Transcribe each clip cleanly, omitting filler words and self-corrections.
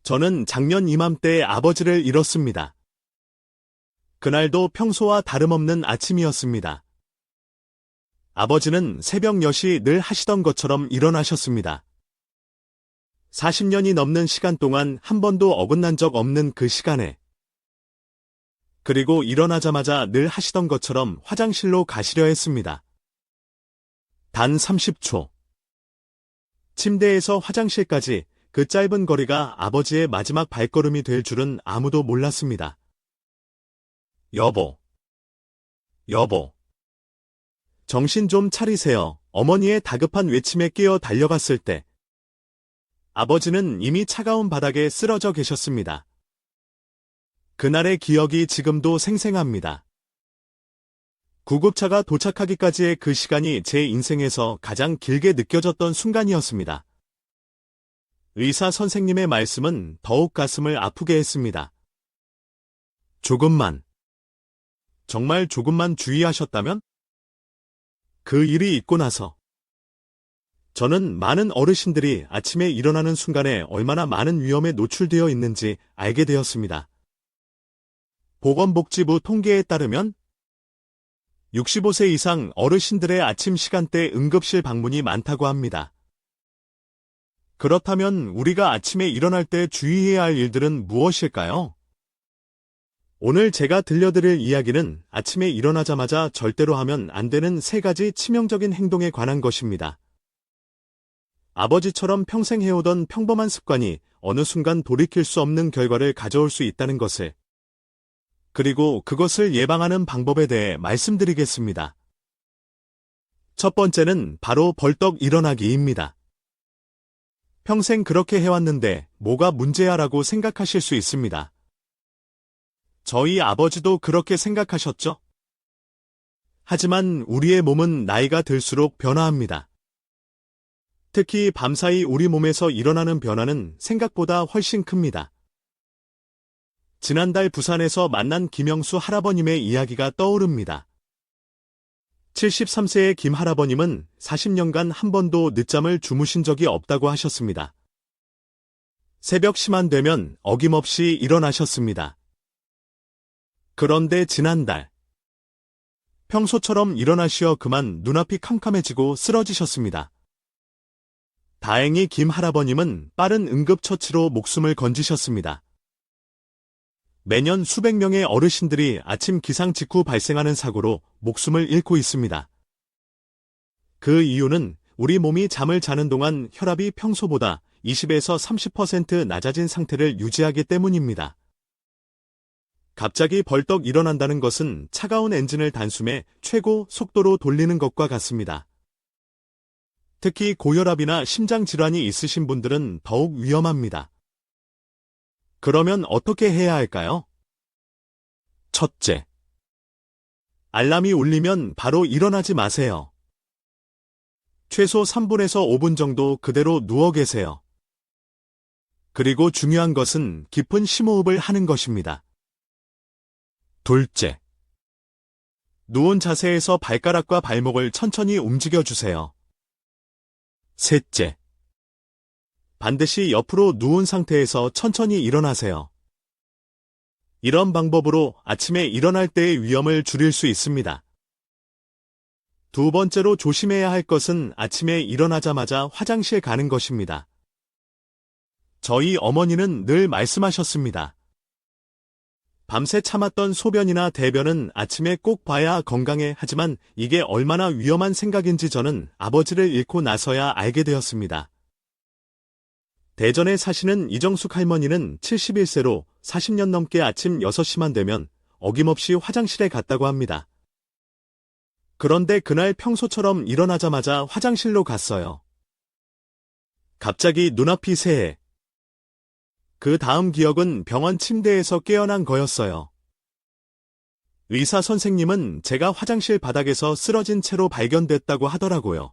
저는 작년 이맘때 아버지를 잃었습니다. 그날도 평소와 다름없는 아침이었습니다. 아버지는 새벽 10시 늘 하시던 것처럼 일어나셨습니다. 40년이 넘는 시간 동안 한 번도 어긋난 적 없는 그 시간에. 그리고 일어나자마자 늘 하시던 것처럼 화장실로 가시려 했습니다. 단 30초. 침대에서 화장실까지 그 짧은 거리가 아버지의 마지막 발걸음이 될 줄은 아무도 몰랐습니다. 여보. 여보. 정신 좀 차리세요. 어머니의 다급한 외침에 깨어 달려갔을 때 아버지는 이미 차가운 바닥에 쓰러져 계셨습니다. 그날의 기억이 지금도 생생합니다. 구급차가 도착하기까지의 그 시간이 제 인생에서 가장 길게 느껴졌던 순간이었습니다. 의사 선생님의 말씀은 더욱 가슴을 아프게 했습니다. 조금만, 정말 조금만 주의하셨다면? 그 일이 있고 나서 저는 많은 어르신들이 아침에 일어나는 순간에 얼마나 많은 위험에 노출되어 있는지 알게 되었습니다. 보건복지부 통계에 따르면 65세 이상 어르신들의 아침 시간대 응급실 방문이 많다고 합니다. 그렇다면 우리가 아침에 일어날 때 주의해야 할 일들은 무엇일까요? 오늘 제가 들려드릴 이야기는 아침에 일어나자마자 절대로 하면 안 되는 3가지 치명적인 행동에 관한 것입니다. 아버지처럼 평생 해오던 평범한 습관이 어느 순간 돌이킬 수 없는 결과를 가져올 수 있다는 것을, 그리고 그것을 예방하는 방법에 대해 말씀드리겠습니다. 첫 번째는 바로 벌떡 일어나기입니다. 평생 그렇게 해왔는데 뭐가 문제야라고 생각하실 수 있습니다. 저희 아버지도 그렇게 생각하셨죠? 하지만 우리의 몸은 나이가 들수록 변화합니다. 특히 밤사이 우리 몸에서 일어나는 변화는 생각보다 훨씬 큽니다. 지난달 부산에서 만난 김영수 할아버님의 이야기가 떠오릅니다. 73세의 김 할아버님은 40년간 한 번도 늦잠을 주무신 적이 없다고 하셨습니다. 새벽 시만 되면 어김없이 일어나셨습니다. 그런데 지난달, 평소처럼 일어나시어 그만 눈앞이 캄캄해지고 쓰러지셨습니다. 다행히 김 할아버님은 빠른 응급처치로 목숨을 건지셨습니다. 매년 수백 명의 어르신들이 아침 기상 직후 발생하는 사고로 목숨을 잃고 있습니다. 그 이유는 우리 몸이 잠을 자는 동안 혈압이 평소보다 20에서 30% 낮아진 상태를 유지하기 때문입니다. 갑자기 벌떡 일어난다는 것은 차가운 엔진을 단숨에 최고 속도로 돌리는 것과 같습니다. 특히 고혈압이나 심장질환이 있으신 분들은 더욱 위험합니다. 그러면 어떻게 해야 할까요? 첫째, 알람이 울리면 바로 일어나지 마세요. 최소 3분에서 5분 정도 그대로 누워 계세요. 그리고 중요한 것은 깊은 심호흡을 하는 것입니다. 둘째, 누운 자세에서 발가락과 발목을 천천히 움직여주세요. 셋째, 반드시 옆으로 누운 상태에서 천천히 일어나세요. 이런 방법으로 아침에 일어날 때의 위험을 줄일 수 있습니다. 두 번째로 조심해야 할 것은 아침에 일어나자마자 화장실 가는 것입니다. 저희 어머니는 늘 말씀하셨습니다. 밤새 참았던 소변이나 대변은 아침에 꼭 봐야 건강해. 하지만 이게 얼마나 위험한 생각인지 저는 아버지를 잃고 나서야 알게 되었습니다. 대전에 사시는 이정숙 할머니는 71세로 40년 넘게 아침 6시만 되면 어김없이 화장실에 갔다고 합니다. 그런데 그날 평소처럼 일어나자마자 화장실로 갔어요. 갑자기 눈앞이 새해. 그 다음 기억은 병원 침대에서 깨어난 거였어요. 의사 선생님은 제가 화장실 바닥에서 쓰러진 채로 발견됐다고 하더라고요.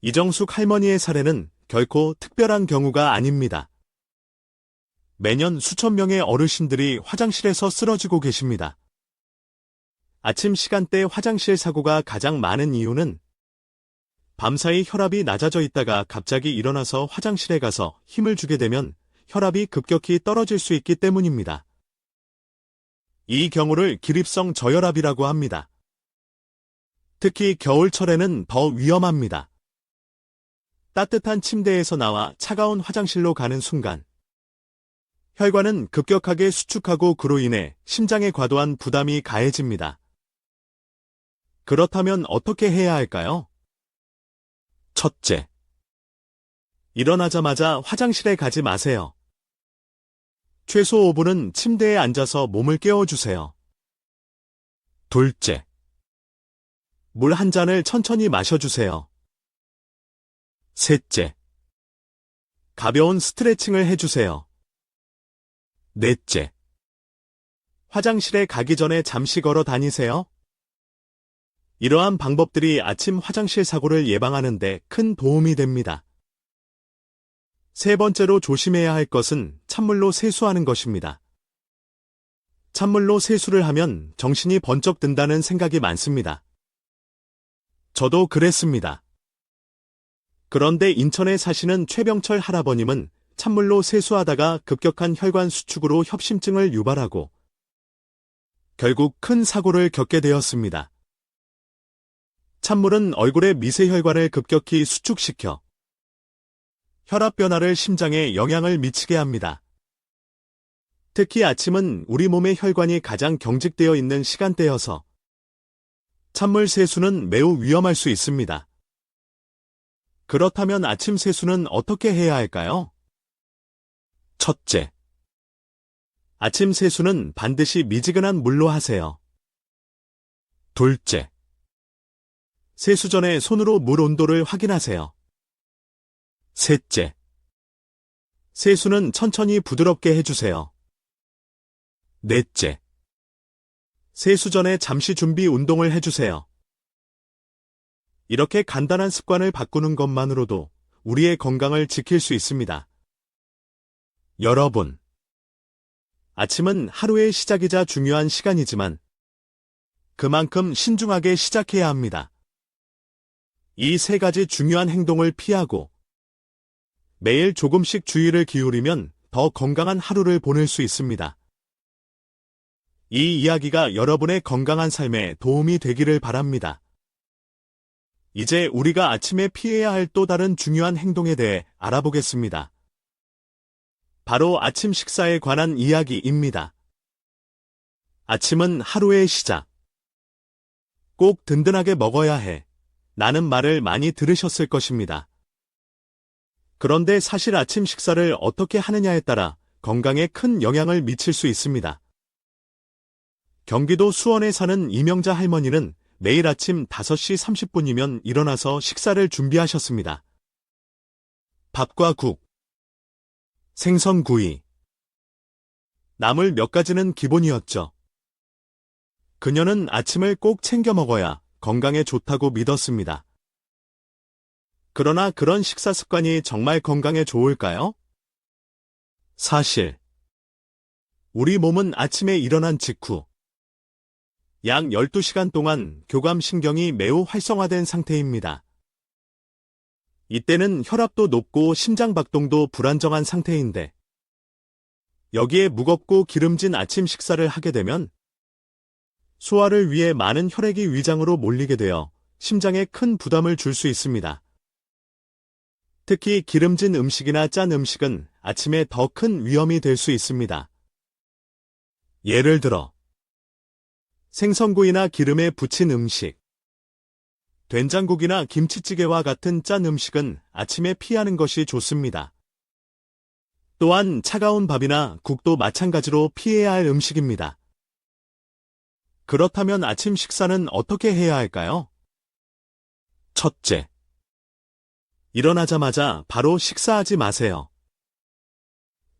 이정숙 할머니의 사례는 결코 특별한 경우가 아닙니다. 매년 수천 명의 어르신들이 화장실에서 쓰러지고 계십니다. 아침 시간대 화장실 사고가 가장 많은 이유는 밤사이 혈압이 낮아져 있다가 갑자기 일어나서 화장실에 가서 힘을 주게 되면 혈압이 급격히 떨어질 수 있기 때문입니다. 이 경우를 기립성 저혈압이라고 합니다. 특히 겨울철에는 더 위험합니다. 따뜻한 침대에서 나와 차가운 화장실로 가는 순간 혈관은 급격하게 수축하고 그로 인해 심장에 과도한 부담이 가해집니다. 그렇다면 어떻게 해야 할까요? 첫째, 일어나자마자 화장실에 가지 마세요. 최소 5분은 침대에 앉아서 몸을 깨워주세요. 둘째, 물 한 잔을 천천히 마셔주세요. 셋째, 가벼운 스트레칭을 해주세요. 넷째, 화장실에 가기 전에 잠시 걸어 다니세요. 이러한 방법들이 아침 화장실 사고를 예방하는 데 큰 도움이 됩니다. 세 번째로 조심해야 할 것은 찬물로 세수하는 것입니다. 찬물로 세수를 하면 정신이 번쩍 든다는 생각이 많습니다. 저도 그랬습니다. 그런데 인천에 사시는 최병철 할아버님은 찬물로 세수하다가 급격한 혈관 수축으로 협심증을 유발하고 결국 큰 사고를 겪게 되었습니다. 찬물은 얼굴의 미세혈관을 급격히 수축시켜 혈압 변화를 심장에 영향을 미치게 합니다. 특히 아침은 우리 몸의 혈관이 가장 경직되어 있는 시간대여서 찬물 세수는 매우 위험할 수 있습니다. 그렇다면 아침 세수는 어떻게 해야 할까요? 첫째, 아침 세수는 반드시 미지근한 물로 하세요. 둘째, 세수 전에 손으로 물 온도를 확인하세요. 셋째, 세수는 천천히 부드럽게 해주세요. 넷째, 세수 전에 잠시 준비 운동을 해주세요. 이렇게 간단한 습관을 바꾸는 것만으로도 우리의 건강을 지킬 수 있습니다. 여러분, 아침은 하루의 시작이자 중요한 시간이지만 그만큼 신중하게 시작해야 합니다. 이 세 가지 중요한 행동을 피하고 매일 조금씩 주의를 기울이면 더 건강한 하루를 보낼 수 있습니다. 이 이야기가 여러분의 건강한 삶에 도움이 되기를 바랍니다. 이제 우리가 아침에 피해야 할 또 다른 중요한 행동에 대해 알아보겠습니다. 바로 아침 식사에 관한 이야기입니다. 아침은 하루의 시작. 꼭 든든하게 먹어야 해. 라는 말을 많이 들으셨을 것입니다. 그런데 사실 아침 식사를 어떻게 하느냐에 따라 건강에 큰 영향을 미칠 수 있습니다. 경기도 수원에 사는 이명자 할머니는 매일 아침 5시 30분이면 일어나서 식사를 준비하셨습니다. 밥과 국, 생선구이, 나물 몇 가지는 기본이었죠. 그녀는 아침을 꼭 챙겨 먹어야 건강에 좋다고 믿었습니다. 그러나 그런 식사 습관이 정말 건강에 좋을까요? 사실, 우리 몸은 아침에 일어난 직후 약 12시간 동안 교감신경이 매우 활성화된 상태입니다. 이때는 혈압도 높고 심장박동도 불안정한 상태인데 여기에 무겁고 기름진 아침 식사를 하게 되면 소화를 위해 많은 혈액이 위장으로 몰리게 되어 심장에 큰 부담을 줄 수 있습니다. 특히 기름진 음식이나 짠 음식은 아침에 더 큰 위험이 될 수 있습니다. 예를 들어 생선구이나 기름에 부친 음식, 된장국이나 김치찌개와 같은 짠 음식은 아침에 피하는 것이 좋습니다. 또한 차가운 밥이나 국도 마찬가지로 피해야 할 음식입니다. 그렇다면 아침 식사는 어떻게 해야 할까요? 첫째, 일어나자마자 바로 식사하지 마세요.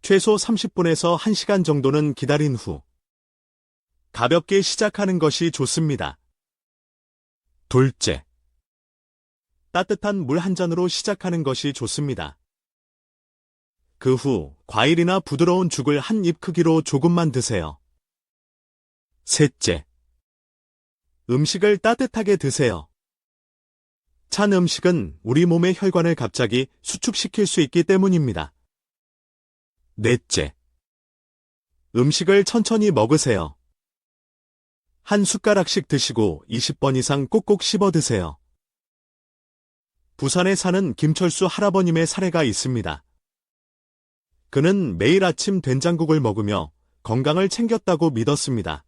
최소 30분에서 1시간 정도는 기다린 후 가볍게 시작하는 것이 좋습니다. 둘째, 따뜻한 물 한 잔으로 시작하는 것이 좋습니다. 그 후 과일이나 부드러운 죽을 한 입 크기로 조금만 드세요. 셋째, 음식을 따뜻하게 드세요. 찬 음식은 우리 몸의 혈관을 갑자기 수축시킬 수 있기 때문입니다. 넷째, 음식을 천천히 먹으세요. 한 숟가락씩 드시고 20번 이상 꼭꼭 씹어 드세요. 부산에 사는 김철수 할아버님의 사례가 있습니다. 그는 매일 아침 된장국을 먹으며 건강을 챙겼다고 믿었습니다.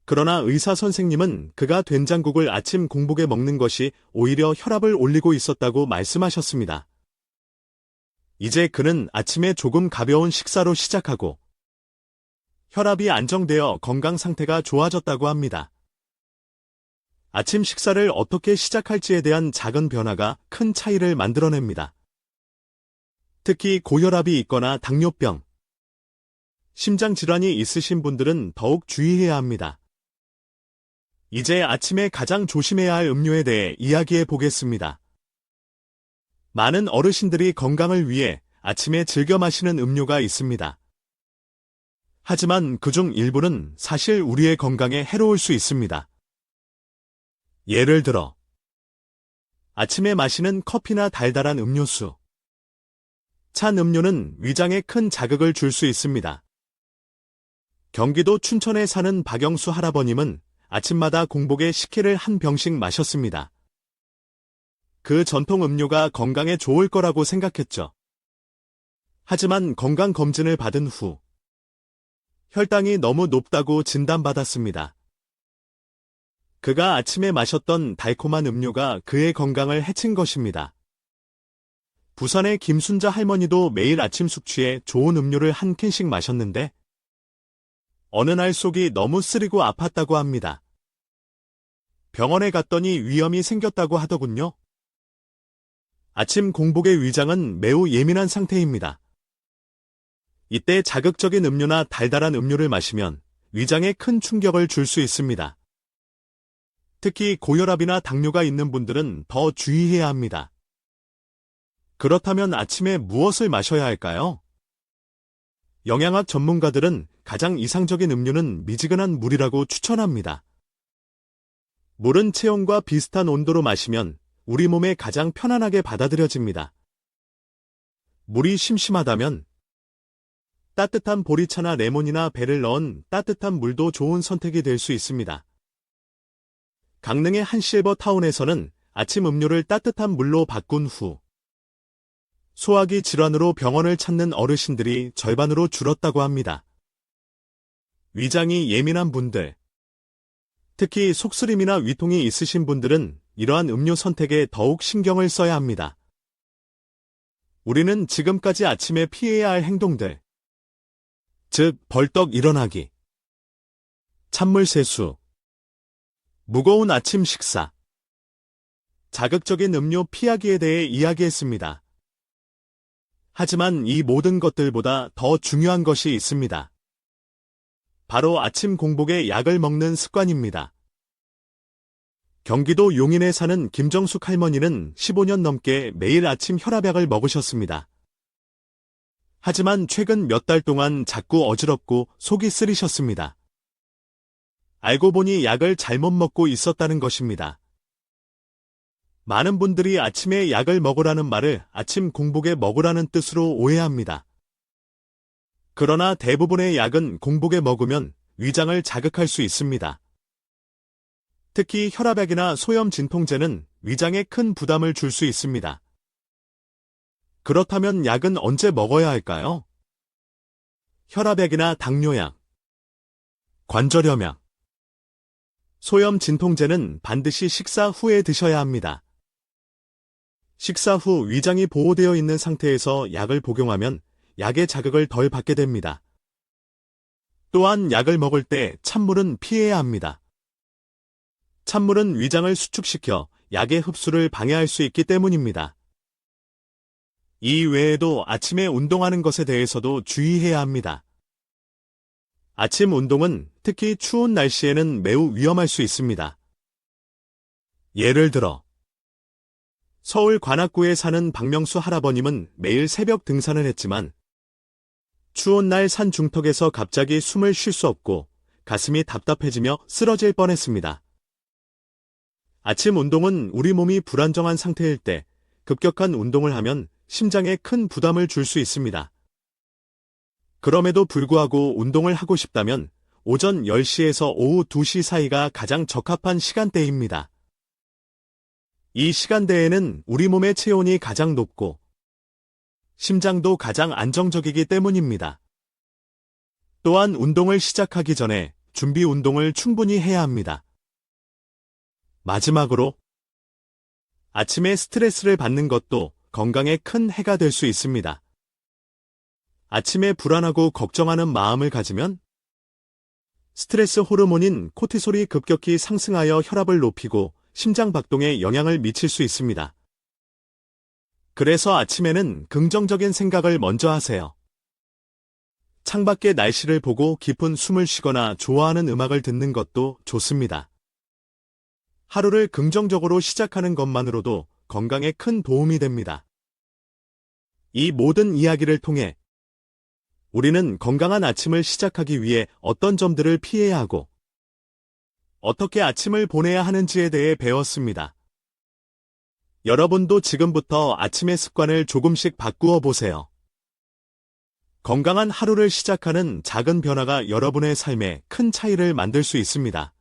그러나 의사 선생님은 그가 된장국을 아침 공복에 먹는 것이 오히려 혈압을 올리고 있었다고 말씀하셨습니다. 이제 그는 아침에 조금 가벼운 식사로 시작하고 혈압이 안정되어 건강 상태가 좋아졌다고 합니다. 아침 식사를 어떻게 시작할지에 대한 작은 변화가 큰 차이를 만들어냅니다. 특히 고혈압이 있거나 당뇨병, 심장질환이 있으신 분들은 더욱 주의해야 합니다. 이제 아침에 가장 조심해야 할 음료에 대해 이야기해 보겠습니다. 많은 어르신들이 건강을 위해 아침에 즐겨 마시는 음료가 있습니다. 하지만 그중 일부는 사실 우리의 건강에 해로울 수 있습니다. 예를 들어, 아침에 마시는 커피나 달달한 음료수. 찬 음료는 위장에 큰 자극을 줄 수 있습니다. 경기도 춘천에 사는 박영수 할아버님은 아침마다 공복에 식혜를 한 병씩 마셨습니다. 그 전통 음료가 건강에 좋을 거라고 생각했죠. 하지만 건강검진을 받은 후 혈당이 너무 높다고 진단받았습니다. 그가 아침에 마셨던 달콤한 음료가 그의 건강을 해친 것입니다. 부산의 김순자 할머니도 매일 아침 숙취에 좋은 음료를 한 캔씩 마셨는데 어느 날 속이 너무 쓰리고 아팠다고 합니다. 병원에 갔더니 위염이 생겼다고 하더군요. 아침 공복의 위장은 매우 예민한 상태입니다. 이때 자극적인 음료나 달달한 음료를 마시면 위장에 큰 충격을 줄 수 있습니다. 특히 고혈압이나 당뇨가 있는 분들은 더 주의해야 합니다. 그렇다면 아침에 무엇을 마셔야 할까요? 영양학 전문가들은 가장 이상적인 음료는 미지근한 물이라고 추천합니다. 물은 체온과 비슷한 온도로 마시면 우리 몸에 가장 편안하게 받아들여집니다. 물이 심심하다면 따뜻한 보리차나 레몬이나 배를 넣은 따뜻한 물도 좋은 선택이 될 수 있습니다. 강릉의 한 실버타운에서는 아침 음료를 따뜻한 물로 바꾼 후 소화기 질환으로 병원을 찾는 어르신들이 절반으로 줄었다고 합니다. 위장이 예민한 분들, 특히 속쓰림이나 위통이 있으신 분들은 이러한 음료 선택에 더욱 신경을 써야 합니다. 우리는 지금까지 아침에 피해야 할 행동들, 즉 벌떡 일어나기, 찬물 세수, 무거운 아침 식사, 자극적인 음료 피하기에 대해 이야기했습니다. 하지만 이 모든 것들보다 더 중요한 것이 있습니다. 바로 아침 공복에 약을 먹는 습관입니다. 경기도 용인에 사는 김정숙 할머니는 15년 넘게 매일 아침 혈압약을 먹으셨습니다. 하지만 최근 몇 달 동안 자꾸 어지럽고 속이 쓰리셨습니다. 알고 보니 약을 잘못 먹고 있었다는 것입니다. 많은 분들이 아침에 약을 먹으라는 말을 아침 공복에 먹으라는 뜻으로 오해합니다. 그러나 대부분의 약은 공복에 먹으면 위장을 자극할 수 있습니다. 특히 혈압약이나 소염 진통제는 위장에 큰 부담을 줄 수 있습니다. 그렇다면 약은 언제 먹어야 할까요? 혈압약이나 당뇨약, 관절염약, 소염 진통제는 반드시 식사 후에 드셔야 합니다. 식사 후 위장이 보호되어 있는 상태에서 약을 복용하면 약의 자극을 덜 받게 됩니다. 또한 약을 먹을 때 찬물은 피해야 합니다. 찬물은 위장을 수축시켜 약의 흡수를 방해할 수 있기 때문입니다. 이 외에도 아침에 운동하는 것에 대해서도 주의해야 합니다. 아침 운동은 특히 추운 날씨에는 매우 위험할 수 있습니다. 예를 들어 서울 관악구에 사는 박명수 할아버님은 매일 새벽 등산을 했지만 추운 날 산 중턱에서 갑자기 숨을 쉴 수 없고 가슴이 답답해지며 쓰러질 뻔했습니다. 아침 운동은 우리 몸이 불안정한 상태일 때 급격한 운동을 하면 심장에 큰 부담을 줄 수 있습니다. 그럼에도 불구하고 운동을 하고 싶다면 오전 10시에서 오후 2시 사이가 가장 적합한 시간대입니다. 이 시간대에는 우리 몸의 체온이 가장 높고 심장도 가장 안정적이기 때문입니다. 또한 운동을 시작하기 전에 준비 운동을 충분히 해야 합니다. 마지막으로 아침에 스트레스를 받는 것도 건강에 큰 해가 될 수 있습니다. 아침에 불안하고 걱정하는 마음을 가지면 스트레스 호르몬인 코티솔이 급격히 상승하여 혈압을 높이고 심장 박동에 영향을 미칠 수 있습니다. 그래서 아침에는 긍정적인 생각을 먼저 하세요. 창밖의 날씨를 보고 깊은 숨을 쉬거나 좋아하는 음악을 듣는 것도 좋습니다. 하루를 긍정적으로 시작하는 것만으로도 건강에 큰 도움이 됩니다. 이 모든 이야기를 통해 우리는 건강한 아침을 시작하기 위해 어떤 점들을 피해야 하고 어떻게 아침을 보내야 하는지에 대해 배웠습니다. 여러분도 지금부터 아침의 습관을 조금씩 바꾸어 보세요. 건강한 하루를 시작하는 작은 변화가 여러분의 삶에 큰 차이를 만들 수 있습니다.